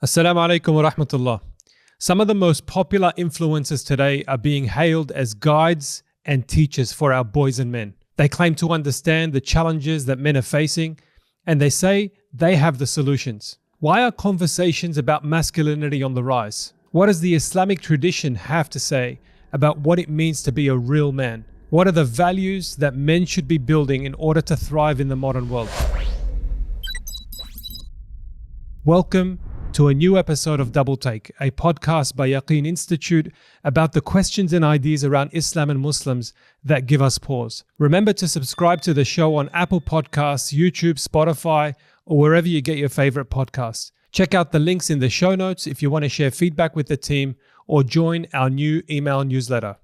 Assalamu alaikum wa rahmatullah. Some of the most popular influencers today are being hailed as guides and teachers for our boys and men. They claim to understand the challenges that men are facing, and they say they have the solutions. Why are conversations about masculinity on the rise? What does the Islamic tradition have to say about what it means to be a real man? What are the values that men should be building in order to thrive in the modern world? Welcome to a new episode of Double Take, a podcast by Yaqeen Institute about the questions and ideas around Islam and Muslims that give us pause. Remember to subscribe to the show on Apple Podcasts, YouTube, Spotify, or wherever you get your favorite podcasts. Check out the links in the show notes if you want to share feedback with the team or join our new email newsletter.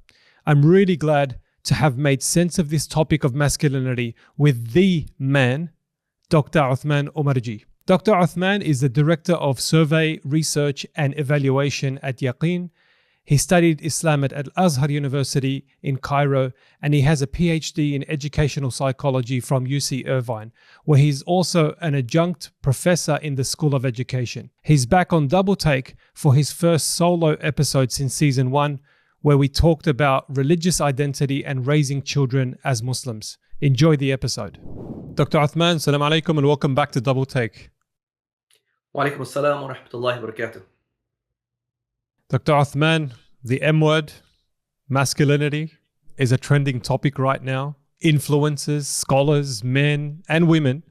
I'm really glad to have made sense of this topic of masculinity with the man, Dr. Uthman Omarjee. Dr. Uthman is the Director of Survey, Research and Evaluation at Yaqeen. He studied Islam at Al-Azhar University in Cairo, and he has a PhD in Educational Psychology from UC Irvine, where he's also an adjunct professor in the School of Education. He's back on Double Take for his first solo episode since season 1, where we talked about religious identity and raising children as Muslims. Enjoy the episode. Dr. Uthman, salam alaikum and welcome back to Double Take. Wa alaikum assalam wa rahmatullahi wa barakatuh. Dr. Uthman, the M word, masculinity, is a trending topic right now. Influencers, scholars, men and women,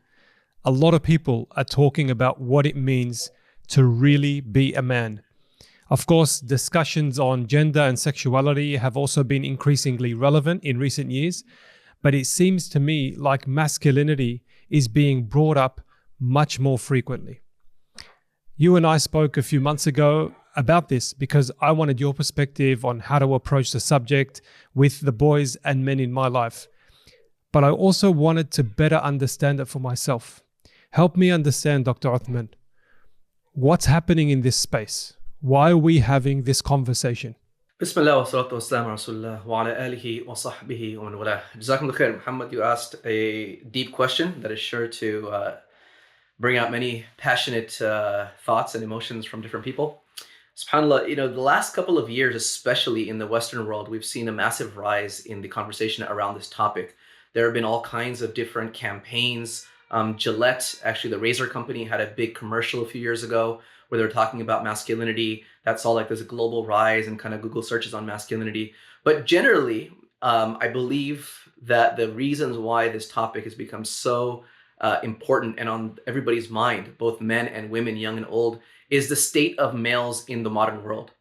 a lot of people are talking about what it means to really be a man. Of course, discussions on gender and sexuality have also been increasingly relevant in recent years, but it seems to me like masculinity is being brought up much more frequently. You and I spoke a few months ago about this because I wanted your perspective on how to approach the subject with the boys and men in my life. But I also wanted to better understand it for myself. Help me understand, Dr. Uthman. What's happening in this space? Why are we having this conversation? Bismillah wa salatu wa salam ala Rasulullah wa ala alihi wa sahbihi wa man walah. Jazakumullah khair, Muhammad. You asked a deep question that is sure to bring out many passionate thoughts and emotions from different people. SubhanAllah, the last couple of years, especially in the Western world, we've seen a massive rise in the conversation around this topic. There have been all kinds of different campaigns. Gillette, actually the razor company, had a big commercial a few years ago where they were talking about masculinity. That saw like there's a global rise in kind of Google searches on masculinity. But generally, I believe that the reasons why this topic has become so important and on everybody's mind, both men and women, young and old, is the state of males in the modern world.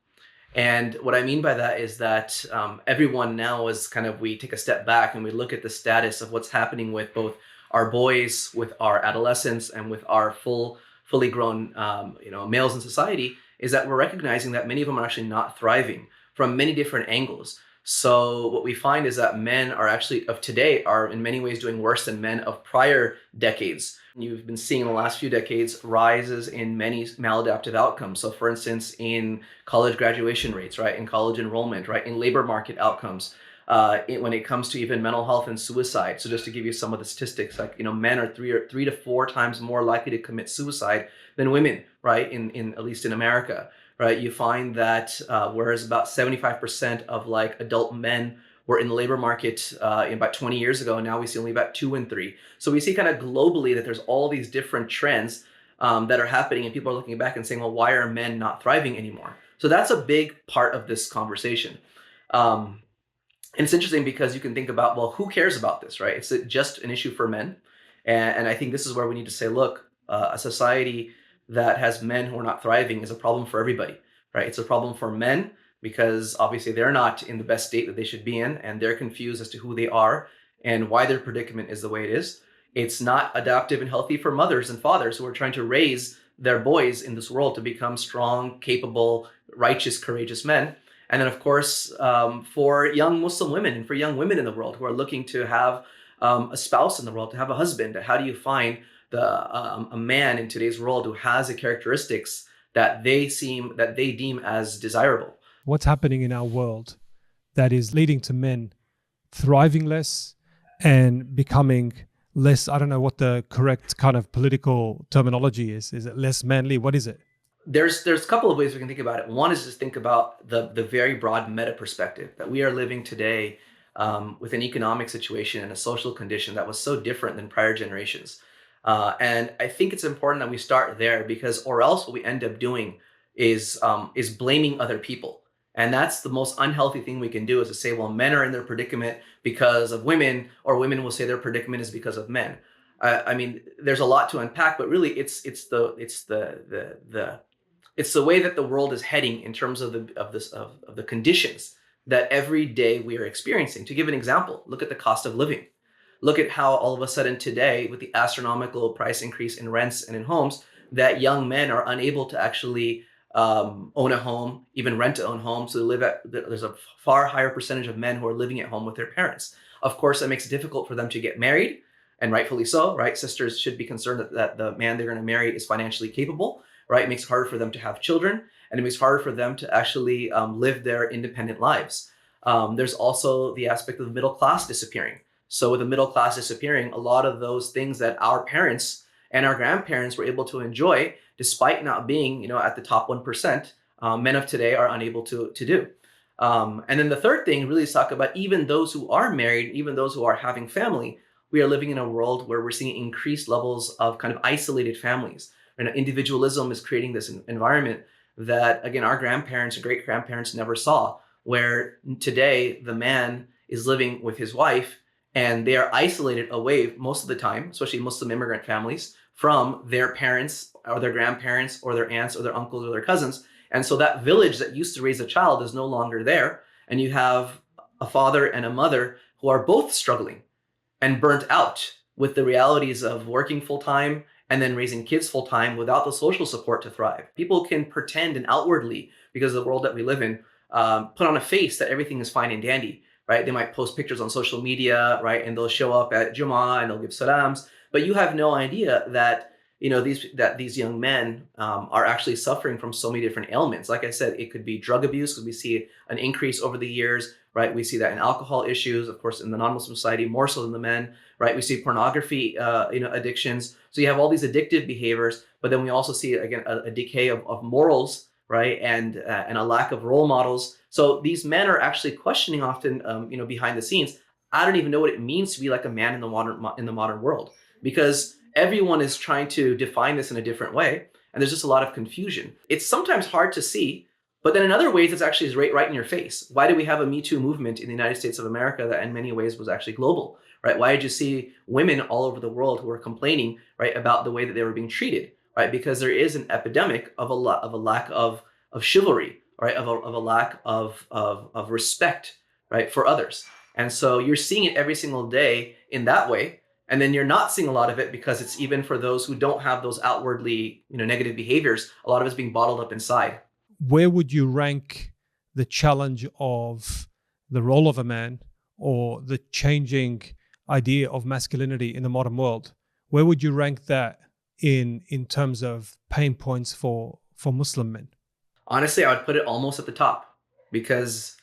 And what I mean by that is that everyone now is we take a step back and we look at the status of what's happening with both our boys, with our adolescents, and with our fully grown males in society, is that we're recognizing that many of them are actually not thriving from many different angles. So what we find is that men are actually of today are in many ways doing worse than men of prior decades. You've been seeing in the last few decades rises in many maladaptive outcomes. So for instance, in college graduation rates, right, in college enrollment, right, in labor market outcomes, when it comes to even mental health and suicide. So just to give you some of the statistics, men are three to four times more likely to commit suicide than women, right, in at least in America. Right, you find that whereas about 75% of adult men were in the labor market about 20 years ago, now we see only about 2 in 3. So we see kind of globally that there's all these different trends that are happening, and people are looking back and saying, well, why are men not thriving anymore? So that's a big part of this conversation. And it's interesting because you can think about, well, who cares about this, right? It's just an issue for men. And I think this is where we need to say, look, a society that has men who are not thriving is a problem for everybody, right? It's a problem for men because obviously they're not in the best state that they should be in, and they're confused as to who they are and why their predicament is the way it is. It's not adaptive and healthy for mothers and fathers who are trying to raise their boys in this world to become strong, capable, righteous, courageous men. And then of course, for young Muslim women and for young women in the world who are looking to have a spouse in the world, to have a husband, how do you find a man in today's world who has the characteristics that they deem as desirable? What's happening in our world that is leading to men thriving less and becoming less, I don't know what the correct kind of political terminology is. Is it less manly? What is it? There's a couple of ways we can think about it. One is just think about the very broad meta perspective that we are living today with an economic situation and a social condition that was so different than prior generations. And I think it's important that we start there, because or else what we end up doing is blaming other people. And that's the most unhealthy thing we can do, is to say, well, men are in their predicament because of women, or women will say their predicament is because of men. I mean, there's a lot to unpack, but really, it's the way that the world is heading in terms of the conditions that every day we are experiencing. To give an example, look at the cost of living. Look at how all of a sudden today, with the astronomical price increase in rents and in homes, that young men are unable to actually own a home, even rent to own home. So there's a far higher percentage of men who are living at home with their parents. Of course, that makes it difficult for them to get married, and rightfully so, right? Sisters should be concerned that the man they're going to marry is financially capable, right? It makes it harder for them to have children, and it makes it harder for them to actually live their independent lives. There's also the aspect of the middle class disappearing. So with the middle class disappearing, a lot of those things that our parents and our grandparents were able to enjoy, despite not being, at the top 1%, men of today are unable to do. And then the third thing really is talk about even those who are married, even those who are having family. We are living in a world where we're seeing increased levels of kind of isolated families. And individualism is creating this environment that, again, our grandparents and great grandparents never saw, where today the man is living with his wife and they are isolated away most of the time, especially Muslim immigrant families, from their parents or their grandparents or their aunts or their uncles or their cousins. And so that village that used to raise a child is no longer there. And you have a father and a mother who are both struggling and burnt out with the realities of working full time and then raising kids full time without the social support to thrive. People can pretend and outwardly, because of the world that we live in, put on a face that everything is fine and dandy, right? They might post pictures on social media, right? And they'll show up at Jummah and they'll give salams, but you have no idea that these young men are actually suffering from so many different ailments. Like I said, it could be drug abuse, because we see an increase over the years, right? We see that in alcohol issues, of course, in the non-Muslim society, more so than the men, right? We see pornography, addictions. So you have all these addictive behaviors, but then we also see, again, a decay of morals, right? And a lack of role models. So these men are actually questioning often, behind the scenes, I don't even know what it means to be like a man in the modern world, because everyone is trying to define this in a different way. And there's just a lot of confusion. It's sometimes hard to see, but then in other ways, it's actually right in your face. Why do we have a Me Too movement in the United States of America that in many ways was actually global, right? Why did you see women all over the world who were complaining, right, about the way that they were being treated, right? Because there is an epidemic of a lack of chivalry, right? Of a lack of respect, right, for others. And so you're seeing it every single day in that way. And then you're not seeing a lot of it because it's even for those who don't have those outwardly, negative behaviors, a lot of it's being bottled up inside. Where would you rank the challenge of the role of a man, or the changing idea of masculinity in the modern world? Where would you rank that in terms of pain points for Muslim men? Honestly, I would put it almost at the top, because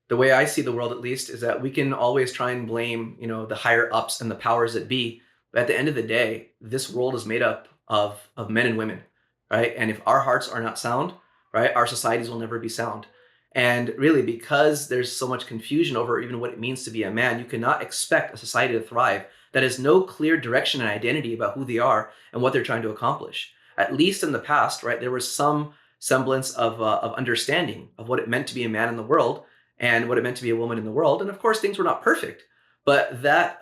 the way I see the world, at least, is that we can always try and blame, the higher ups and the powers that be. But at the end of the day, this world is made up of men and women, right? And if our hearts are not sound, right, our societies will never be sound. And really, because there's so much confusion over even what it means to be a man, you cannot expect a society to thrive that has no clear direction and identity about who they are and what they're trying to accomplish. At least in the past, right, there was some semblance of understanding of what it meant to be a man in the world and what it meant to be a woman in the world. And of course, things were not perfect, but that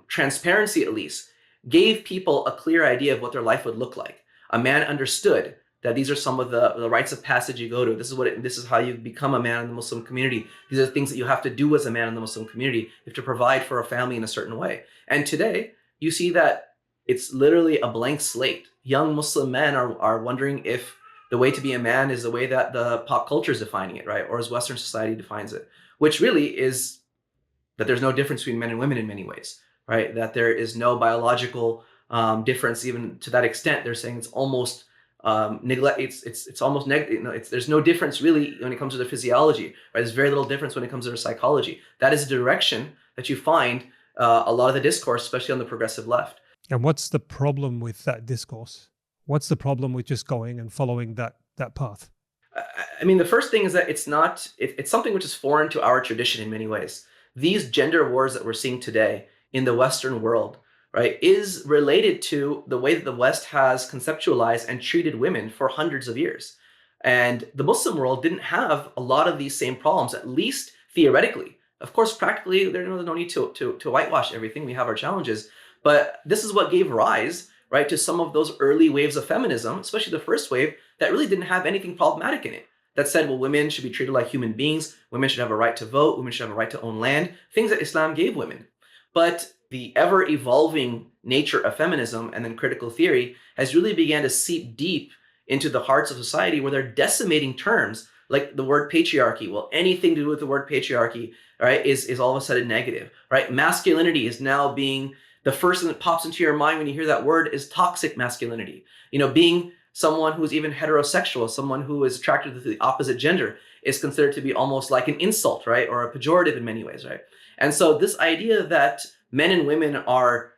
transparency at least gave people a clear idea of what their life would look like. A man understood that these are some of the rites of passage you go to. This is how you become a man in the Muslim community. These are the things that you have to do as a man in the Muslim community. You have to provide for a family in a certain way. And today, you see that it's literally a blank slate. Young Muslim men are wondering if the way to be a man is the way that the pop culture is defining it, right? Or as Western society defines it, which really is that there's no difference between men and women in many ways, right? That there is no biological difference, even to that extent. They're saying it's almost neglect. It's almost there's no difference really when it comes to their physiology, right? There's very little difference when it comes to their psychology. That is a direction that you find a lot of the discourse, especially on the progressive left. And what's the problem with that discourse? What's the problem with just going and following that that path? I mean, the first thing is that it's something which is foreign to our tradition in many ways. These gender wars that we're seeing today in the Western world, right, is related to the way that the West has conceptualized and treated women for hundreds of years. And the Muslim world didn't have a lot of these same problems, at least theoretically. Of course, practically, there's no need to whitewash everything. We have our challenges. But this is what gave rise, right, to some of those early waves of feminism, especially the first wave, that really didn't have anything problematic in it. That said, well, women should be treated like human beings. Women should have a right to vote. Women should have a right to own land. Things that Islam gave women. But the ever-evolving nature of feminism and then critical theory has really began to seep deep into the hearts of society, where they're decimating terms like the word patriarchy. Well, anything to do with the word patriarchy, right, is all of a sudden negative, right? Masculinity is now being the first thing that pops into your mind when you hear that word is toxic masculinity. Being someone who is even heterosexual, someone who is attracted to the opposite gender, is considered to be almost like an insult, right? Or a pejorative in many ways, right? And so this idea that men and women are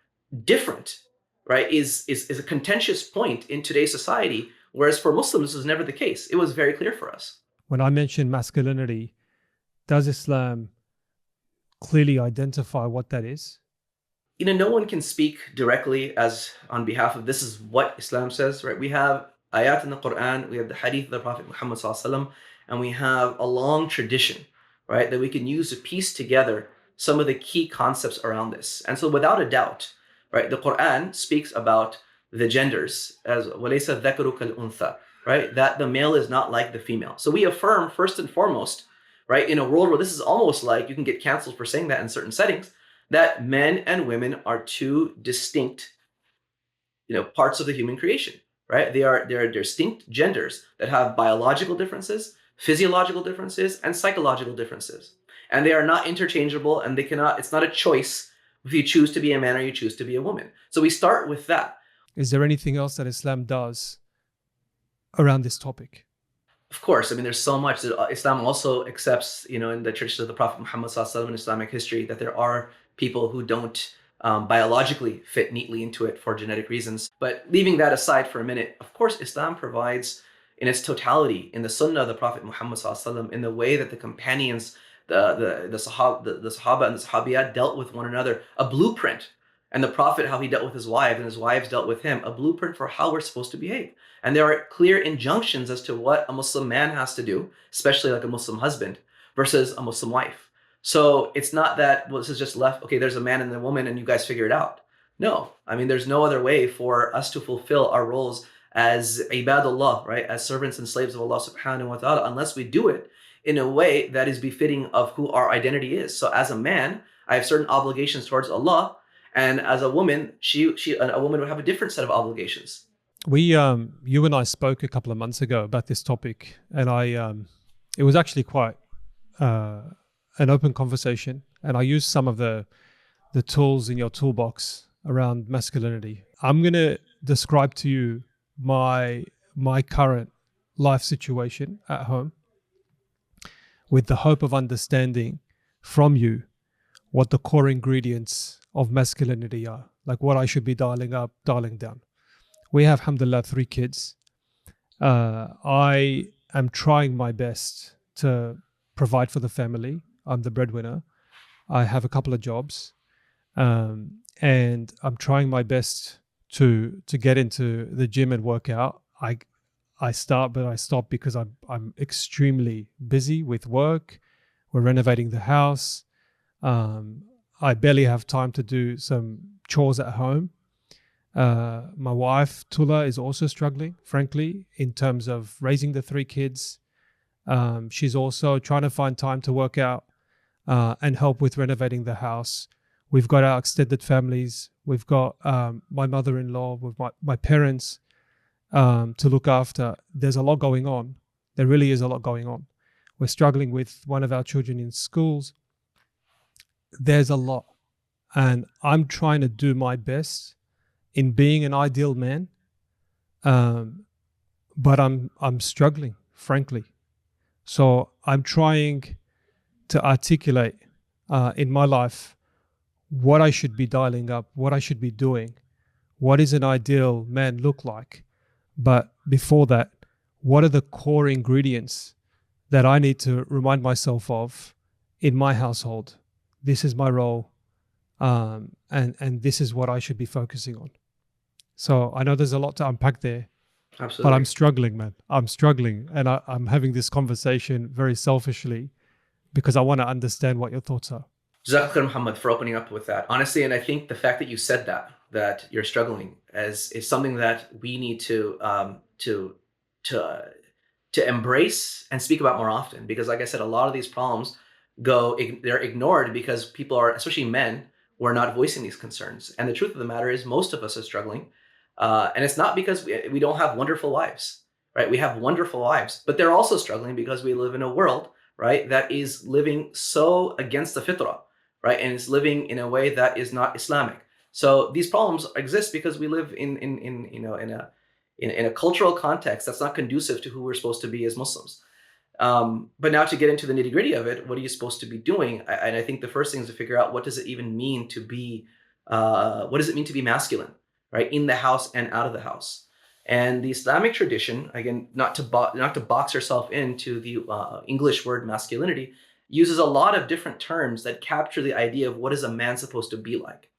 different, right, is a contentious point in today's society, whereas for Muslims, this was never the case. It was very clear for us. When I mention masculinity, does Islam clearly identify what that is? No one can speak directly as on behalf of this is what Islam says, right? We have ayat in the Quran, we have the hadith of the Prophet Muhammad SAW, and we have a long tradition, right, that we can use to piece together some of the key concepts around this. And so without a doubt, right, the Quran speaks about the genders as وَلَيْسَ الذَّكَرُ كَالْأُنثَى, right, that the male is not like the female. So we affirm first and foremost, right, in a world where this is almost like you can get canceled for saying that in certain settings, that men and women are two distinct, parts of the human creation, right? They're distinct genders that have biological differences, physiological differences, and psychological differences. And they are not interchangeable, and it's not a choice if you choose to be a man or you choose to be a woman. So we start with that. Is there anything else that Islam does around this topic? Of course, I mean, there's so much that Islam also accepts, in the tradition of the Prophet Muhammad SAW in Islamic history, that there are people who don't biologically fit neatly into it for genetic reasons. But leaving that aside for a minute, of course, Islam provides in its totality, in the Sunnah of the Prophet Muhammad SAW, in the way that the companions, the Sahaba and the Sahabiyat dealt with one another, a blueprint. And the Prophet, how he dealt with his wife and his wives dealt with him, a blueprint for how we're supposed to behave. And there are clear injunctions as to what a Muslim man has to do, especially like a Muslim husband versus a Muslim wife. So it's not that, well, this is just left, okay, there's a man and a woman and you guys figure it out. No, I mean, there's no other way for us to fulfill our roles as ibadullah, right? As servants and slaves of Allah subhanahu wa ta'ala, unless we do it in a way that is befitting of who our identity is. So as a man, I have certain obligations towards Allah. And as a woman, a woman would have a different set of obligations. You and I spoke a couple of months ago about this topic, and it was actually quite an open conversation. And I used some of the tools in your toolbox around masculinity. I'm going to describe to you my current life situation at home, with the hope of understanding from you what the core ingredients of masculinity are, like what I should be dialing up, dialing down. We have, alhamdulillah, 3 kids. I am trying my best to provide for the family. I'm the breadwinner. I have a couple of jobs, and I'm trying my best to get into the gym and work out. I start, but I stop because I'm extremely busy with work. We're renovating the house. I barely have time to do some chores at home. My wife, Tula, is also struggling, frankly, in terms of raising the 3 kids. She's also trying to find time to work out and help with renovating the house. We've got our extended families. We've got my mother-in-law, with my parents to look after. There's a lot going on. There really is a lot going on. We're struggling with one of our children in schools. There's a lot. And I'm trying to do my best in being an ideal man. But I'm struggling, frankly. So I'm trying to articulate in my life what I should be dialing up, what I should be doing, what does an ideal man look like. But before that, what are the core ingredients that I need to remind myself of in my household? This is my role, and this is what I should be focusing on. So I know there's a lot to unpack there, Absolutely. but I'm struggling, man. I'm struggling, and I'm having this conversation very selfishly because I want to understand what your thoughts are. Jazakallah khair, Muhammad, for opening up with that. Honestly, and I think the fact that you said that you're struggling is something that we need to embrace and speak about more often. Because, like I said, a lot of these problems they're ignored because people are, especially men, were not voicing these concerns. And the truth of the matter is, most of us are struggling, and it's not because we don't have wonderful lives, right? We have wonderful lives, but they're also struggling because we live in a world, right, that is living so against the fitrah, right, and it's living in a way that is not Islamic. So these problems exist because we live in a cultural context that's not conducive to who we're supposed to be as Muslims. But now to get into the nitty gritty of it, what are you supposed to be doing? And I think the first thing is to figure out, what does it even mean to be, what does it mean to be masculine, right, in the house and out of the house? And the Islamic tradition, again, not to box yourself into the English word masculinity, uses a lot of different terms that capture the idea of what is a man supposed to be like.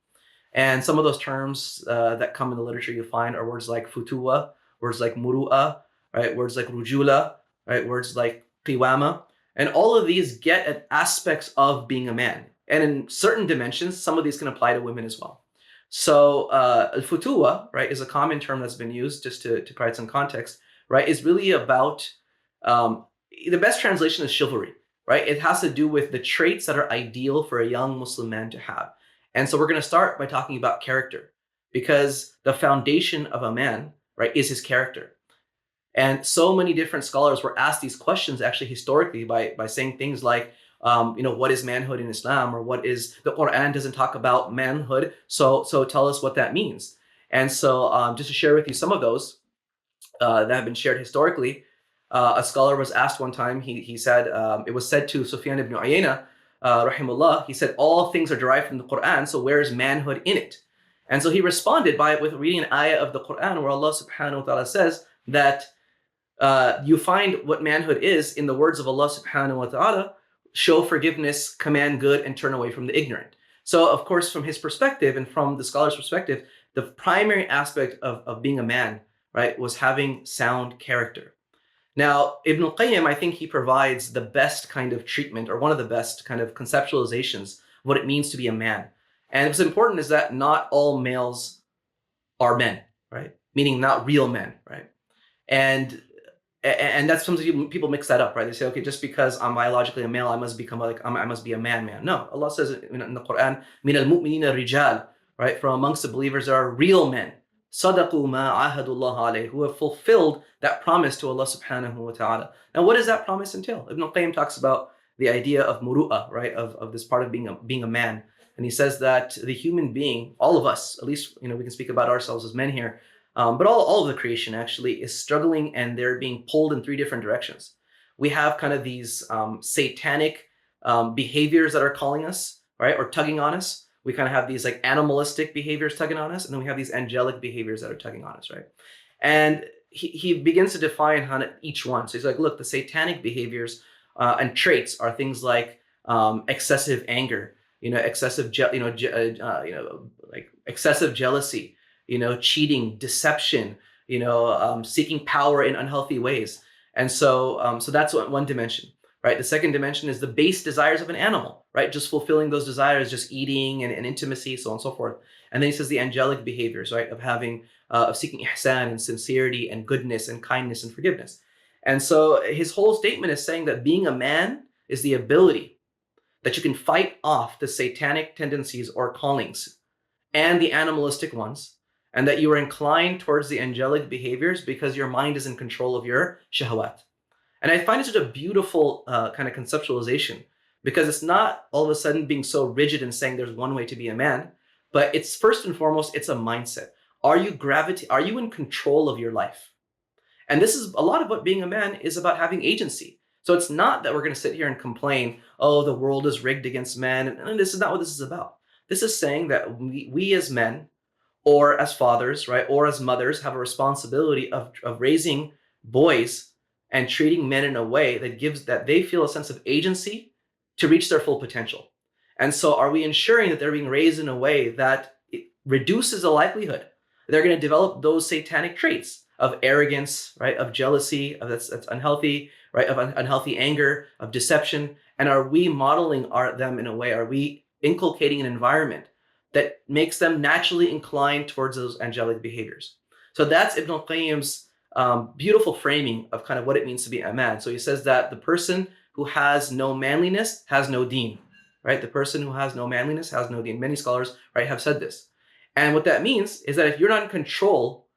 And some of those terms that come in the literature you find are words like futuwa, words like muru'a, right, words like rujula, right, words like qiwama. And all of these get at aspects of being a man. And in certain dimensions, some of these can apply to women as well. So al-futuwa, right, is a common term that's been used, just to provide some context, right, is really about, the best translation is chivalry, right? It has to do with the traits that are ideal for a young Muslim man to have. And so we're going to start by talking about character, because the foundation of a man, right, is his character. And so many different scholars were asked these questions actually historically by saying things like, what is manhood in Islam, or what is, the Quran doesn't talk about manhood, so tell us what that means. And so just to share with you some of those that have been shared historically, a scholar was asked one time, he said, it was said to Sufyan ibn Uyayna, rahimullah, he said, all things are derived from the Quran, so where is manhood in it? And so he responded with reading an ayah of the Quran where Allah subhanahu wa ta'ala says that you find what manhood is in the words of Allah subhanahu wa ta'ala: show forgiveness, command good, and turn away from the ignorant. So, of course, from his perspective and from the scholar's perspective, the primary aspect of being a man, right, was having sound character. Now, Ibn al-Qayyim, I think he provides the best kind of treatment, or one of the best kind of conceptualizations of what it means to be a man. And what's important is that not all males are men, right? Meaning not real men, right? And that's something people mix that up, right? They say, okay, just because I'm biologically a male, I must be a man. No, Allah says in the Quran, "Min al-mu'minina rijal," right? From amongst the believers, there are real men. Sadaqu ma ahadullah alayh, who have fulfilled that promise to Allah subhanahu wa ta'ala. Now, what does that promise entail? Ibn al-Qayyim talks about the idea of muru'ah, right? Of this part of being a man. And he says that the human being, all of us, at least, we can speak about ourselves as men here, but all of the creation actually is struggling, and they're being pulled in three different directions. We have kind of these satanic behaviors that are calling us, right, or tugging on us. We kind of have these like animalistic behaviors tugging on us, and then we have these angelic behaviors that are tugging on us, right? And he begins to define each one. So he's like, look, the satanic behaviors and traits are things like excessive anger, excessive excessive jealousy, cheating, deception, seeking power in unhealthy ways. And so that's one dimension, right? The second dimension is the base desires of an animal, right? Just fulfilling those desires, just eating and intimacy, so on and so forth. And then he says the angelic behaviors, right? Of seeking ihsan and sincerity and goodness and kindness and forgiveness. And so his whole statement is saying that being a man is the ability that you can fight off the satanic tendencies or callings and the animalistic ones, and that you are inclined towards the angelic behaviors because your mind is in control of your shahwat. And I find it such a beautiful kind of conceptualization, because it's not all of a sudden being so rigid and saying there's one way to be a man, but it's first and foremost, it's a mindset. Are you in control of your life? And this is a lot of what being a man is about, having agency. So it's not that we're going to sit here and complain, oh, the world is rigged against men. And this is not what this is about. This is saying that we as men, or as fathers, right, or as mothers, have a responsibility of raising boys and treating men in a way that gives that they feel a sense of agency to reach their full potential. And so are we ensuring that they're being raised in a way that it reduces the likelihood they're going to develop those satanic traits of arrogance, right, of jealousy, of that's unhealthy, right, of unhealthy anger, of deception? And are we modeling them in a way? Are we inculcating an environment that makes them naturally inclined towards those angelic behaviors? So that's Ibn al-Qayyim's beautiful framing of kind of what it means to be a man. So he says that the person who has no manliness has no deen, right? The person who has no manliness has no deen. Many scholars, right, have said this. And what that means is that if you're not in control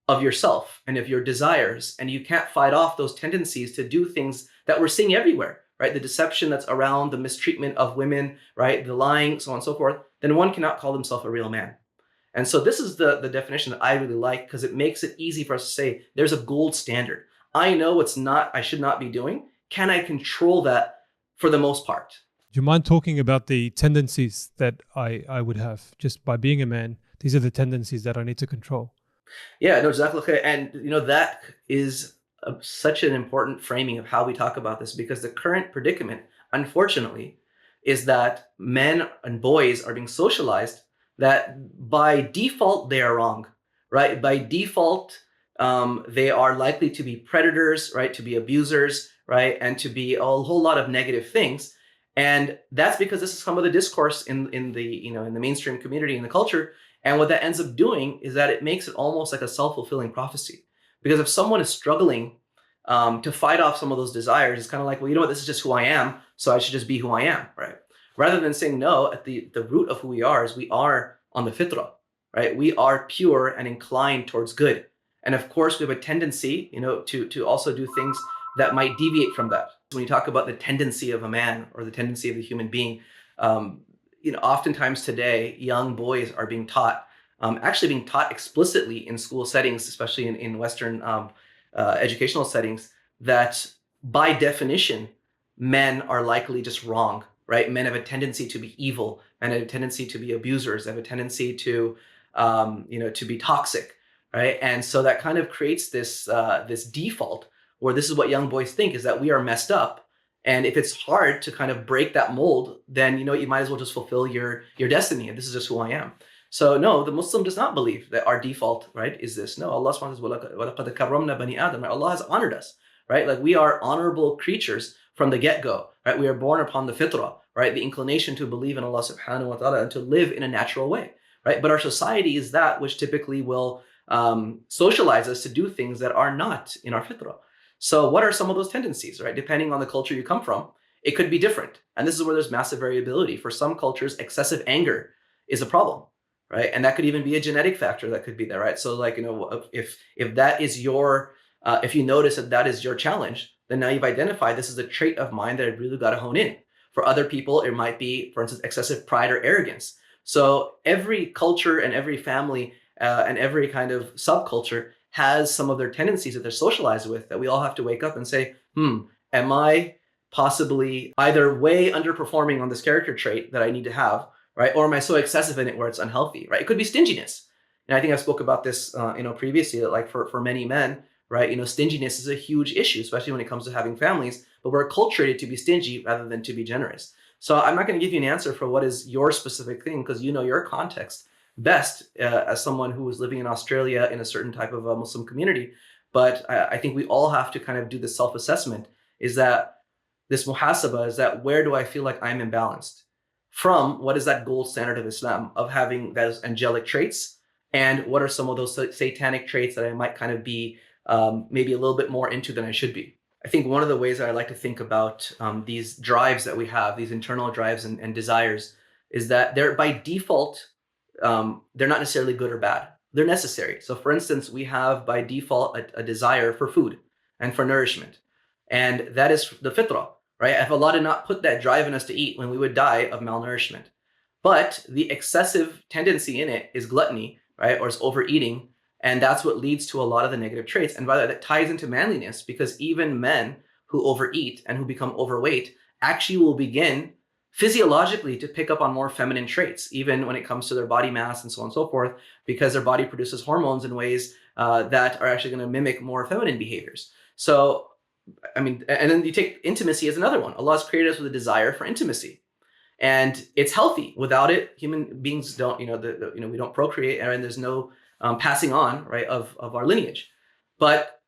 of yourself and of your desires, and you can't fight off those tendencies to do things that we're seeing everywhere, right? The deception that's around, the mistreatment of women, right? The lying, so on and so forth, then one cannot call himself a real man. And so this is the definition that I really like, because it makes it easy for us to say there's a gold standard. I know what's not, I should not be doing. Can I control that for the most part? Do you mind talking about the tendencies that I would have just by being a man? These are the tendencies that I need to control. Yeah, no, Jazakallah khair. And that is such an important framing of how we talk about this, because the current predicament, unfortunately, is that men and boys are being socialized that by default they are wrong, right? By default, they are likely to be predators, right? To be abusers, right? And to be a whole lot of negative things. And that's because this is some of the discourse in the mainstream community, in the culture. And what that ends up doing is that it makes it almost like a self-fulfilling prophecy. Because if someone is struggling to fight off some of those desires, it's kind of like, well, you know what, this is just who I am, so I should just be who I am, right? Rather than saying, no, at the root of who we are is we are on the fitrah, right? We are pure and inclined towards good. And of course, we have a tendency, to also do things that might deviate from that. When you talk about the tendency of a man or the tendency of the human being, oftentimes today, young boys are being taught, actually being taught explicitly in school settings, especially in Western educational settings, that by definition, men are likely just wrong, right? Men have a tendency to be evil, men have a tendency to be abusers, they have a tendency to, to be toxic, right? And so that kind of creates this default where this is what young boys think, is that we are messed up. And if it's hard to kind of break that mold, then you might as well just fulfill your destiny. And this is just who I am. So no, the Muslim does not believe that our default, right, is this. No, Allah subhanahu wa ta'ala says, وَلَقَدْ كَرَّمْنَا بَنِي آدَمَ. Allah has honored us, right? Like we are honorable creatures from the get-go, right? We are born upon the fitrah, right? The inclination to believe in Allah subhanahu wa ta'ala and to live in a natural way, right? But our society is that which typically will socialize us to do things that are not in our fitrah. So what are some of those tendencies, right? Depending on the culture you come from, it could be different. And this is where there's massive variability. For some cultures, excessive anger is a problem, right? And that could even be a genetic factor that could be there, right? So like, if that is your, if you notice that is your challenge, then now you've identified this is a trait of mine that I really got to hone in. For other people, it might be, for instance, excessive pride or arrogance. So every culture and every family and every kind of subculture has some of their tendencies that they're socialized with, that we all have to wake up and say, am I possibly either way underperforming on this character trait that I need to have, right? Or am I so excessive in it where it's unhealthy, right? It could be stinginess. And I think I spoke about this, previously, that like for many men, right, stinginess is a huge issue, especially when it comes to having families, but we're acculturated to be stingy rather than to be generous. So I'm not going to give you an answer for what is your specific thing, because your context best as someone who was living in Australia in a certain type of a Muslim community. But I think we all have to kind of do this self-assessment, is that this muhasabah, is that where do I feel like I'm imbalanced from what is that gold standard of Islam of having those angelic traits, and what are some of those satanic traits that I might kind of be maybe a little bit more into than I should be. I think one of the ways that I like to think about these drives that we have, these internal drives and desires, is that they're by default, they're not necessarily good or bad. They're necessary. So for instance, we have by default a desire for food and for nourishment. And that is the fitrah, right? If Allah did not put that drive in us to eat, when we would die of malnourishment. But the excessive tendency in it is gluttony, right? Or is overeating. And that's what leads to a lot of the negative traits. And by that ties into manliness, because even men who overeat and who become overweight actually will begin physiologically to pick up on more feminine traits, even when it comes to their body mass and so on and so forth, because their body produces hormones in ways that are actually going to mimic more feminine behaviors. So I mean, and then you take intimacy as another one. Allah has created us with a desire for intimacy, and it's healthy. Without it, human beings don't, we don't procreate, and there's no passing on, right, of our lineage. But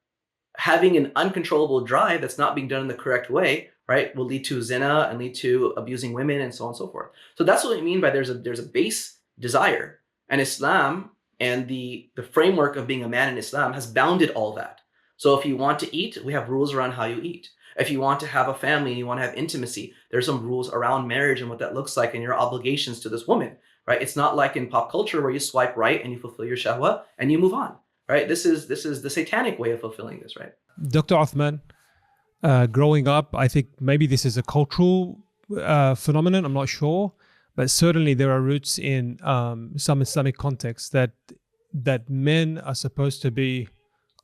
having an uncontrollable drive that's not being done in the correct way, right, will lead to zina and lead to abusing women and so on and so forth. So that's what we mean by there's a base desire, and Islam and the framework of being a man in Islam has bounded all that. So if you want to eat, we have rules around how you eat. If you want to have a family and you want to have intimacy, there's some rules around marriage and what that looks like and your obligations to this woman, right? It's not like in pop culture where you swipe right and you fulfill your shahwa and you move on, right? This is the satanic way of fulfilling this, right? Dr. Uthman, growing up, I think maybe this is a cultural phenomenon, I'm not sure, but certainly there are roots in some Islamic contexts that men are supposed to be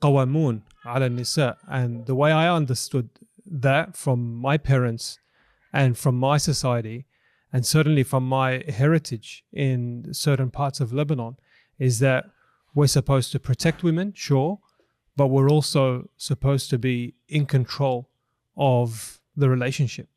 qawamun ala nisa. And the way I understood that from my parents and from my society, and certainly from my heritage in certain parts of Lebanon, is that we're supposed to protect women, sure, but we're also supposed to be in control of the relationship.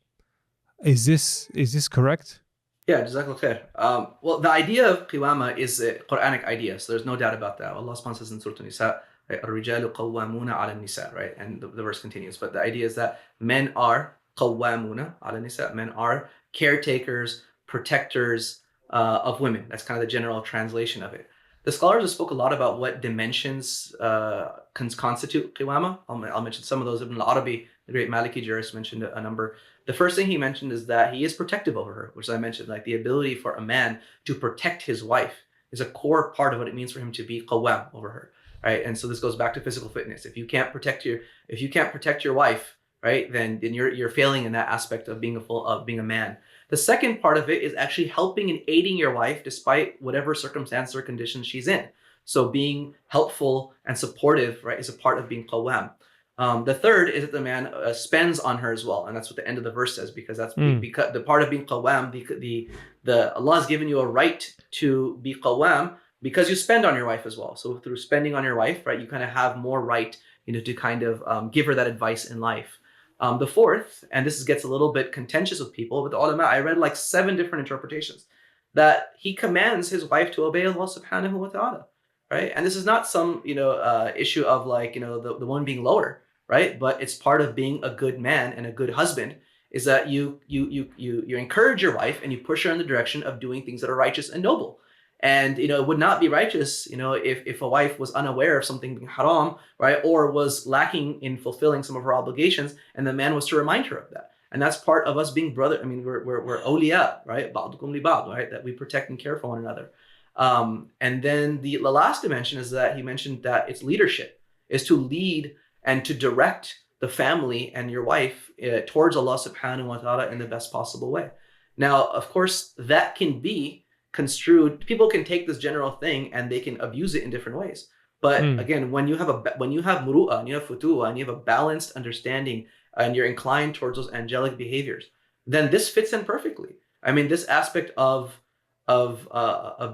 Is this correct? Yeah, Jazakallah khair. Well, the idea of qiwama is a Quranic idea, so there's no doubt about that. Allah subhanahu says in Surah An-Nisa, الرجال قوامون على النساء, right? And the verse continues. But the idea is that men are قوامون على النساء. Men are caretakers, protectors of women. That's kind of the general translation of it. The scholars have spoke a lot about what dimensions constitute qiwama. I'll mention some of those. Ibn al-Arabi, the great Maliki jurist, mentioned a number. The first thing he mentioned is that he is protective over her, which I mentioned, like the ability for a man to protect his wife is a core part of what it means for him to be qawwam over her, right? And so this goes back to physical fitness. If you can't protect your wife, right, then you're failing in that aspect of being a man. The second part of it is actually helping and aiding your wife despite whatever circumstance or condition she's in. So being helpful and supportive, right, is a part of being qawwam. The third is that the man spends on her as well, and that's what the end of the verse says, because that's because the part of being qawwam, the Allah has given you a right to be qawwam because you spend on your wife as well. So through spending on your wife, right, you kind of have more right, to kind of give her that advice in life. The fourth, and this gets a little bit contentious with people, but the ulama, I read like 7 different interpretations, that he commands his wife to obey Allah subhanahu wa ta'ala, right? And this is not some, issue of like, the one being lower, right? But it's part of being a good man and a good husband, is that you encourage your wife and you push her in the direction of doing things that are righteous and noble. And it would not be righteous, if a wife was unaware of something being haram, right, or was lacking in fulfilling some of her obligations, and the man was to remind her of that. And that's part of us being brother. I mean, we're awliya, right? Ba'dukum li ba'd, right? That we protect and care for one another. And then the last dimension is that he mentioned that it's leadership, is to lead and to direct the family and your wife towards Allah subhanahu wa ta'ala in the best possible way. Now, of course, that can be construed. People can take this general thing and they can abuse it in different ways. But again, when you have muru'ah and you have futuwa and you have a balanced understanding and you're inclined towards those angelic behaviors, then this fits in perfectly. I mean, this aspect of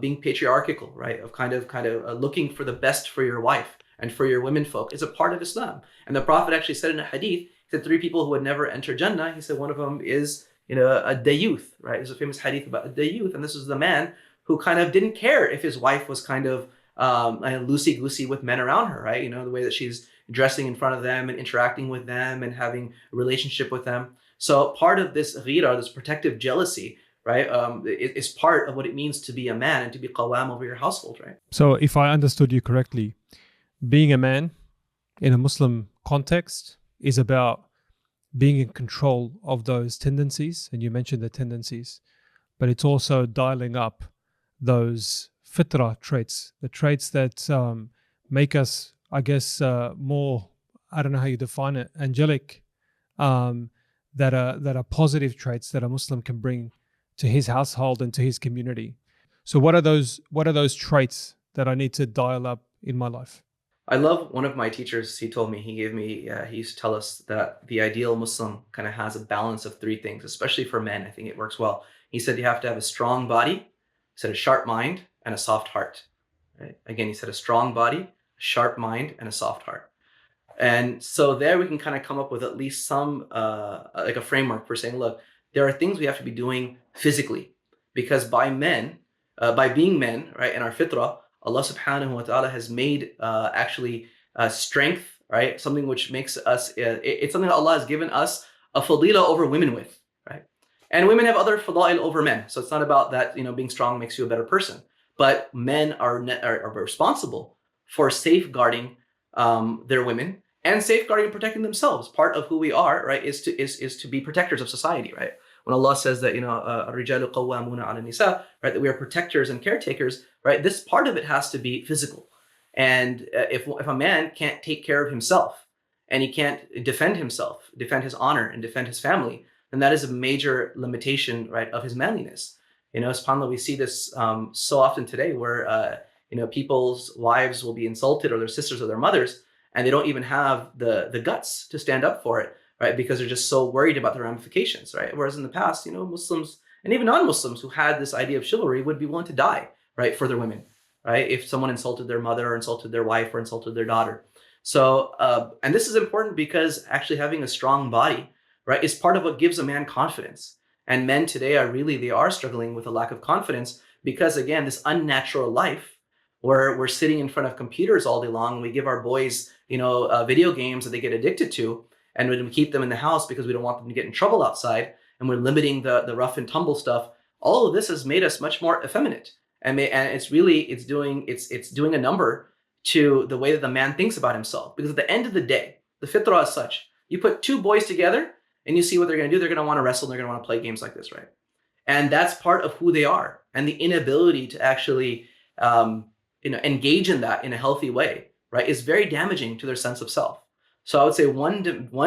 being patriarchal, right? Of kind of looking for the best for your wife and for your women folk is a part of Islam. And the Prophet actually said in a hadith, he said 3 people who would never enter Jannah. He said one of them is a dayuth, right? There's a famous hadith about a dayuth, and this is the man who kind of didn't care if his wife was kind of loosey-goosey with men around her, right? The way that she's dressing in front of them and interacting with them and having a relationship with them. So part of this ghira, this protective jealousy, right, is part of what it means to be a man and to be qawwam over your household, right? So if I understood you correctly, being a man in a Muslim context is about being in control of those tendencies, and you mentioned the tendencies, but it's also dialing up those fitra traits, the traits that make us, I guess, more, I don't know how you define it, angelic, that are positive traits that a Muslim can bring to his household and to his community. So what are those traits that I need to dial up in my life? I love one of my teachers. He used to tell us that the ideal Muslim kind of has a balance of 3 things, especially for men. I think it works well. He said you have to have a strong body, he said a sharp mind, and a soft heart. Right? Again, he said a strong body, a sharp mind, and a soft heart. And so there we can kind of come up with at least some like a framework for saying, look, there are things we have to be doing physically, because by being men, right, in our fitrah, Allah subhanahu wa ta'ala has made actually strength, right, something which makes us, it's something that Allah has given us a fadila over women with, right? And women have other fadail over men. So it's not about that, being strong makes you a better person. But men are responsible for safeguarding their women and safeguarding and protecting themselves. Part of who we are, right, is to be protectors of society, right? When Allah says that, الرجال قوامون على النساء, right, that we are protectors and caretakers, right, this part of it has to be physical. And if a man can't take care of himself and he can't defend himself, defend his honor and defend his family, then that is a major limitation, right, of his manliness. SubhanAllah, we see this so often today where, people's wives will be insulted, or their sisters or their mothers, and they don't even have the guts to stand up for it, right? Because they're just so worried about the ramifications, right? Whereas in the past, Muslims and even non-Muslims who had this idea of chivalry would be willing to die, right, for their women, right? If someone insulted their mother or insulted their wife or insulted their daughter. So, and this is important because actually having a strong body, right, is part of what gives a man confidence. And men today they are struggling with a lack of confidence because, again, this unnatural life where we're sitting in front of computers all day long, and we give our boys, video games that they get addicted to, and we keep them in the house because we don't want them to get in trouble outside, and we're limiting the rough and tumble stuff. All of this has made us much more effeminate, and it's doing a number to the way that the man thinks about himself. Because at the end of the day, the fitrah is such: you put two boys together, and you see what they're going to do. They're going to want to wrestle, and they're going to want to play games like this, right? And that's part of who they are, and the inability to actually engage in that in a healthy way, right, is very damaging to their sense of self. So I would say one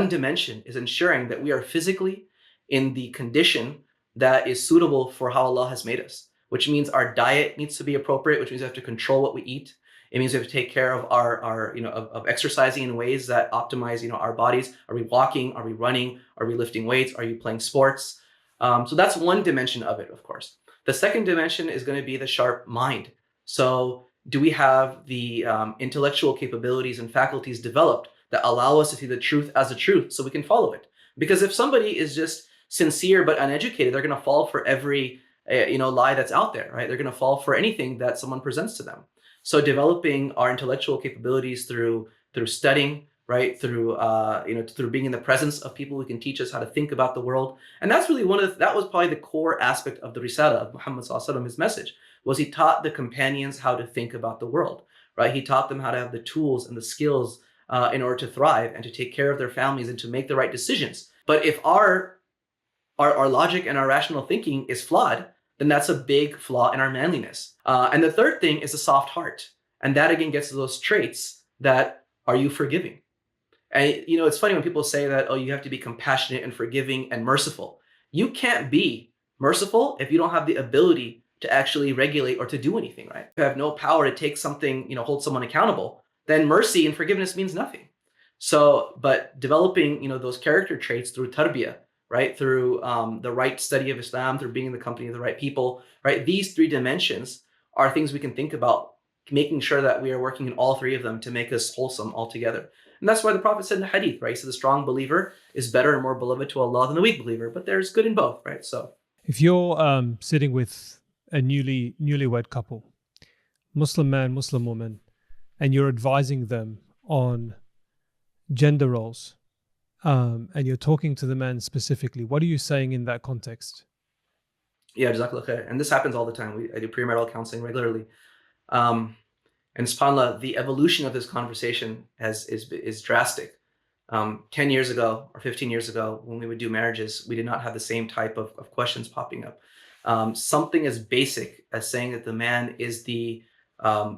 dimension is ensuring that we are physically in the condition that is suitable for how Allah has made us, which means our diet needs to be appropriate, which means we have to control what we eat. It means we have to take care of our of exercising in ways that optimize, our bodies. Are we walking? Are we running? Are we lifting weights? Are you playing sports? So that's one dimension of it, of course. The second dimension is going to be the sharp mind. So do we have the intellectual capabilities and faculties developed that allow us to see the truth as the truth so we can follow it? Because if somebody is just sincere but uneducated, they're going to fall for every lie that's out there, right? They're going to fall for anything that someone presents to them. So developing our intellectual capabilities through studying, right, through being in the presence of people who can teach us how to think about the world. And that's really that was probably the core aspect of the Risala of Muhammad sallallahu alaihi wasallam. His message was he taught the companions how to think about the world, right? He taught them how to have the tools and the skills in order to thrive and to take care of their families and to make the right decisions. But if our logic and our rational thinking is flawed, then that's a big flaw in our manliness. And the third thing is a soft heart. And that again gets to those traits that, are you forgiving? And it's funny when people say that, oh, you have to be compassionate and forgiving and merciful. You can't be merciful if you don't have the ability to actually regulate or to do anything, right? If you have no power to take something, hold someone accountable, then mercy and forgiveness means nothing. So, but developing, those character traits through tarbiyah, right? Through the right study of Islam, through being in the company of the right people, right? These three dimensions are things we can think about, making sure that we are working in all three of them to make us wholesome altogether. And that's why the Prophet said in the hadith, right? So the strong believer is better and more beloved to Allah than the weak believer, but there's good in both, right? So if you're sitting with a newlywed couple, Muslim man, Muslim woman, and you're advising them on gender roles, and you're talking to the man specifically, what are you saying in that context? Yeah, Jazakallah khair. And this happens all the time. I do premarital counseling regularly. And subhanAllah, the evolution of this conversation is drastic. 10 years ago or 15 years ago, when we would do marriages, we did not have the same type of questions popping up. Something as basic as saying that the man is the